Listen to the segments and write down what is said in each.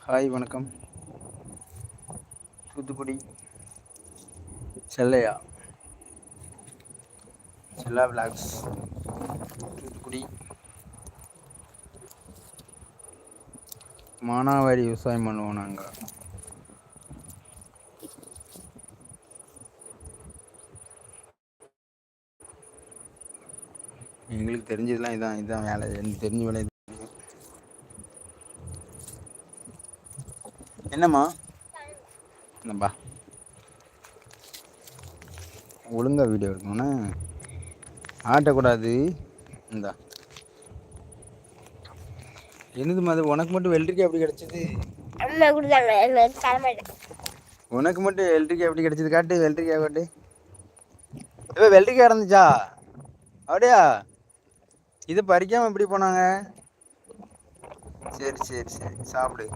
Hi வணக்கம். தூத்துக்குடி செல்லையா செல்லா vlogs Thoothukudi மானாவாரி விவசாயம் பண்ணுவோம் நாங்கள். எங்களுக்கு தெரிஞ்சதுலாம் இதுதான் வேலை. எனக்கு தெரிஞ்ச வேலை இது. என்னம்மா என்னப்பா ஒழுங்கா வீடியோ எடுக்கணும்னா ஆட்டக்கூடாது. இந்தா என்னதுமா அது? உனக்கு மட்டும் வெள்ளரிக்காய் எப்படி கிடைச்சது? உனக்கு மட்டும் வெள்ளரிக்காய் எப்படி கிடைச்சது? காட்டு வெள்ளரிக்காய் காட்டு. இப்போ வெள்ளரிக்காய் இருந்துச்சா? அப்படியா? இது பறிக்காம எப்படி போனாங்க? சரி சரி சரி சாப்பிடு.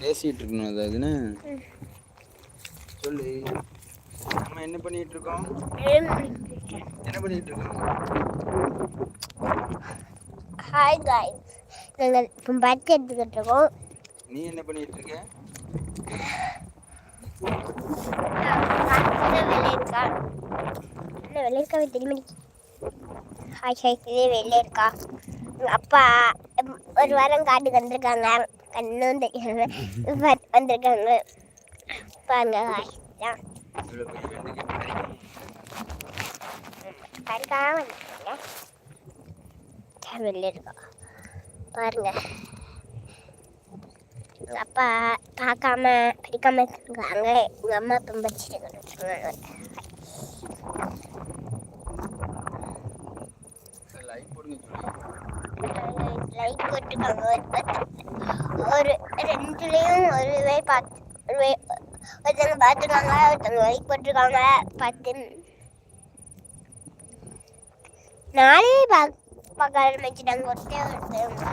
பேசிட்டு இருக்கணும். அதாவதுன்னு சொல்லு. நம்ம என்ன பண்ணிட்டு இருக்கோம்? என்ன பண்ணிட்டு இருக்கோம்? ஹாய் गाइस, நாங்கள் இப்போ பர்த் எடுத்துக்கிட்டு இருக்கோம். நீ என்ன பண்ணிட்டு இருக்க? வெள்ளையர்க்காவை தெரியுமா? ஹாய் ஹாய், இதே வெள்ளையர்க்கா. அப்பா ஒரு வாரம் காட்டுக்கு வந்திருக்காங்க. கண்ணும் தெரியாம வந்திருக்காங்க. பாருங்க ஹாய் தான் பறிக்காம வந்திருக்காங்க. வெள்ளையர்க்கா பாருங்க. எங்கள் அப்பா பார்க்காம படிக்காம இருக்காங்க. எங்கள் அம்மா இப்போ படிச்சுட்டு லைக் போட்டுருக்காங்க. ஒரு ரெண்டுலேயும் ஒருத்தவங்க பார்த்துருக்காங்க, ஒருத்தவங்க லைக் போட்டிருக்காங்க. 10 நாளே பார்க்க ஆரம்பிச்சிட்டாங்க. ஒருத்தவங்க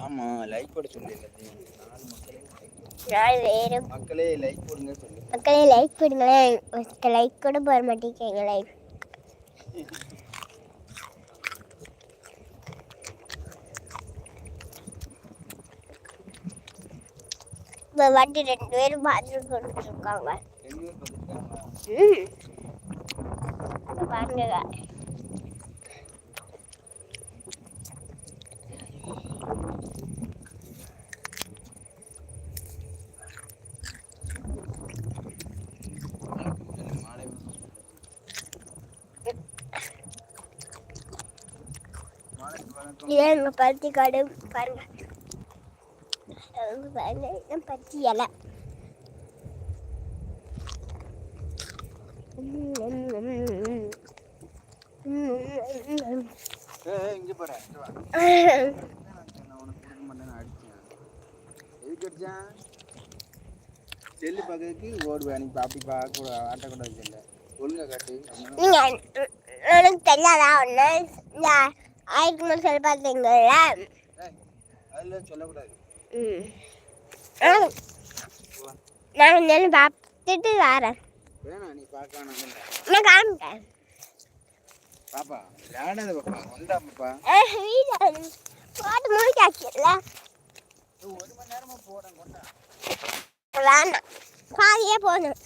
ஆமா லைக் போட சொல்லு. மக்களே லைக் போடுங்க சொல்லு. மக்களே லைக் போடுங்களேன். லைக் கூட போட மாட்டேங்க. லைக் இப்போ வாட்டி 2 பேரும் பார்த்துட்டு கொடுத்துருக்காங்க. பாருங்க இதான் எங்கள் பருத்தி காடு. பாருங்க பாருங்க பருத்தி இலை. செல்லு பக்கத்துக்கு ஓடுவேன். நீ பாப்பி பார்க்க ஆட்டக்கூடாது. செல்ல ஒழுங்கா காட்டு. எனக்கு தெரியாதா ஒன்று? இந்த ஆயிரத்தி சொல்லி பார்த்தீங்களா? அதெல்லாம் சொல்லக்கூடாது. நான் நெல் பார்த்துட்டு வரேன். வேணா நீ பார்க்க. நான் காமிட்டேன். பாப்பா விளையாடாத பாப்பா. வந்தா பாப்பா போட்டு முடிச்சாச்சுல்ல. 1 மணி நேரமா போறேன். கொண்டா வேணாம், பாதியே போகணும்.